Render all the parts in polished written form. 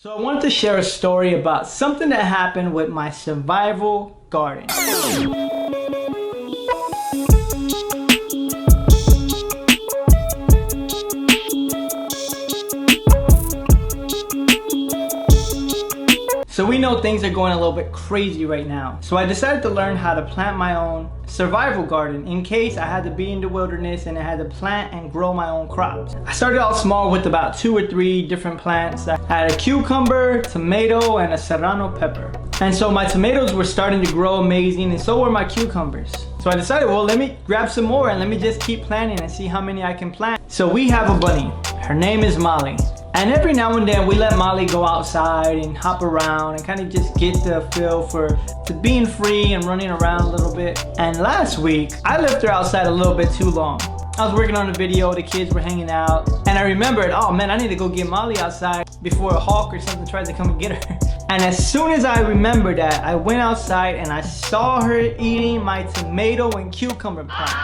So I wanted to share a story about something that happened with my survival garden. So we know things are going a little bit crazy right now. So I decided to learn how to plant my own survival garden in case I had to be in the wilderness and I had to plant and grow my own crops. I started out small with about 2 or 3 different plants. I had a cucumber, tomato, and a serrano pepper. And so my tomatoes were starting to grow amazing, and so were my cucumbers. So I decided, well, let me grab some more and let me just keep planting and see how many I can plant. So we have a bunny. Her name is Molly. And every now and then we let Molly go outside and hop around and kind of just get the feel to being free and running around a little bit. And last week, I left her outside a little bit too long. I was working on a video, the kids were hanging out, and I remembered, oh man, I need to go get Molly outside before a hawk or something tries to come and get her. And as soon as I remembered that, I went outside and I saw her eating my tomato and cucumber plants.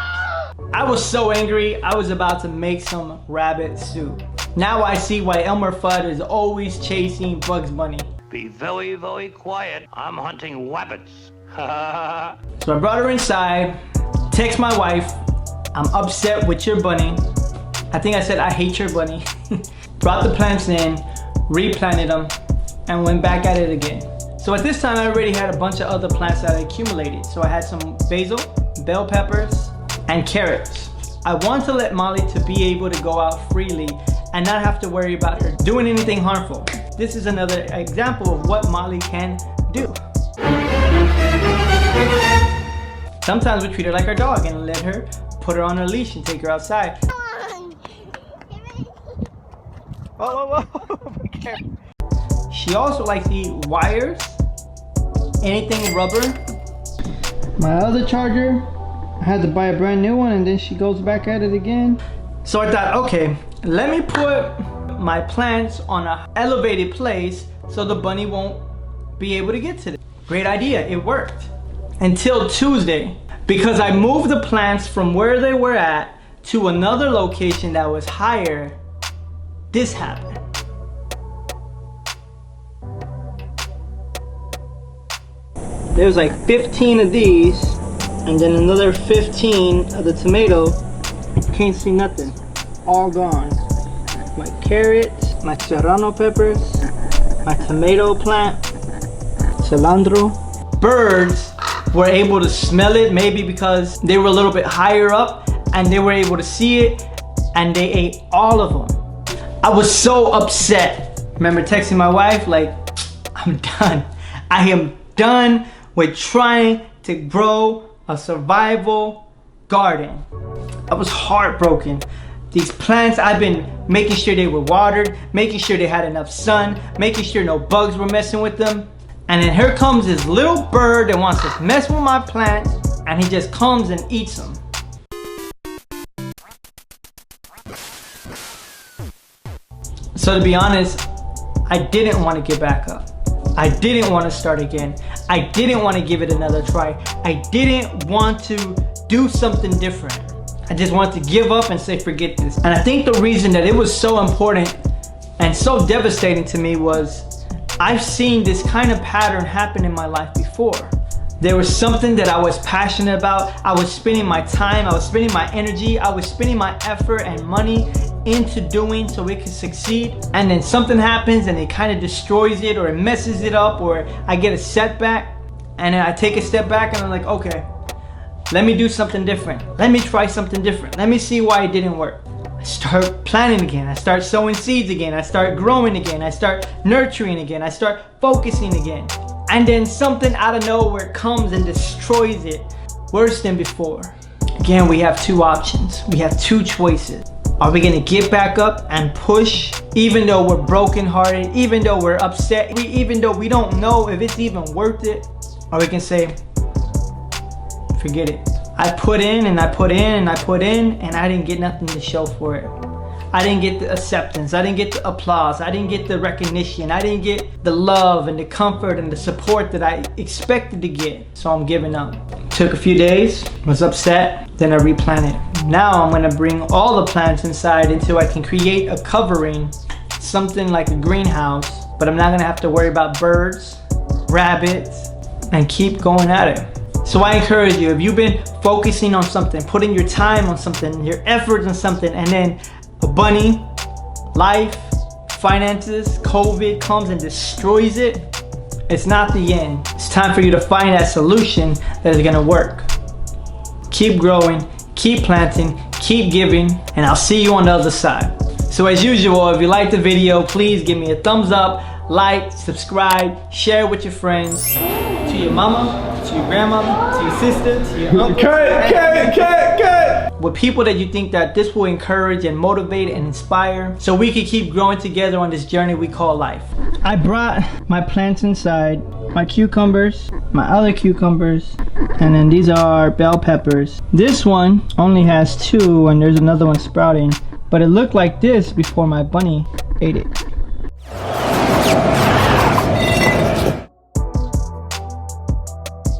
I was so angry, I was about to make some rabbit soup. Now I see why Elmer Fudd is always chasing Bugs Bunny. Be very, very quiet. I'm hunting rabbits. So I brought her inside, text my wife, I'm upset with your bunny. I think I said I hate your bunny. Brought the plants in, replanted them, and went back at it again. So at this time I already had a bunch of other plants that I accumulated. So I had some basil, bell peppers, and carrots. I want to let Molly to be able to go out freely and not have to worry about her doing anything harmful. This is another example of what Molly can do. Sometimes we treat her like our dog and let her put her on a leash and take her outside. Whoa, be careful. She also likes to eat wires, anything rubber. My other charger, I had to buy a brand new one, and then she goes back at it again. So I thought, okay, let me put my plants on an elevated place so the bunny won't be able to get to them. Great idea, it worked. Until Tuesday, because I moved the plants from where they were at to another location that was higher, this happened. There's like 15 of these, and then another 15 of the tomato. Can't see nothing, all gone. My carrots, my serrano peppers, my tomato plant, cilantro. Birds were able to smell it, maybe because they were a little bit higher up and they were able to see it, and they ate all of them. I was so upset. Remember texting my wife like, I'm done. I am done with trying to grow a survival garden. I was heartbroken. These plants, I've been making sure they were watered, making sure they had enough sun, making sure no bugs were messing with them. And then here comes this little bird that wants to mess with my plants, and he just comes and eats them. So to be honest, I didn't want to get back up. I didn't want to start again. I didn't want to give it another try. I didn't want to do something different. I just wanted to give up and say, forget this. And I think the reason that it was so important and so devastating to me was I've seen this kind of pattern happen in my life before. There was something that I was passionate about. I was spending my time, I was spending my energy, I was spending my effort and money into doing so it could succeed. And then something happens and it kind of destroys it, or it messes it up, or I get a setback, and then I take a step back and I'm like, okay, let me do something different. Let me try something different. Let me see why it didn't work. I start planting again. I start sowing seeds again. I start growing again. I start nurturing again. I start focusing again. And then something out of nowhere comes and destroys it worse than before. Again, we have 2 options. We have 2 choices. Are we gonna get back up and push even though we're brokenhearted, even though we're upset, even though we don't know if it's even worth it? Or we can say, forget it. I put in and I put in and I put in, and I didn't get nothing to show for it. I didn't get the acceptance, I didn't get the applause, I didn't get the recognition, I didn't get the love and the comfort and the support that I expected to get. So I'm giving up. Took a few days, was upset, then I replanted. Now I'm gonna bring all the plants inside until I can create a covering, something like a greenhouse, but I'm not gonna have to worry about birds, rabbits, and keep going at it. So I encourage you, if you've been focusing on something, putting your time on something, your efforts on something, and then a bunny, life, finances, COVID comes and destroys it, it's not the end. It's time for you to find that solution that is gonna work. Keep growing, keep planting, keep giving, and I'll see you on the other side. So as usual, if you like the video, please give me a thumbs up, like, subscribe, share with your friends, to your mama, to your grandma, to your sister, to your uncle. With people that you think that this will encourage and motivate and inspire, so we can keep growing together on this journey we call life. I brought my plants inside, my cucumbers, my other cucumbers, and then these are bell peppers. This one only has 2 and there's another one sprouting, but it looked like this before my bunny ate it.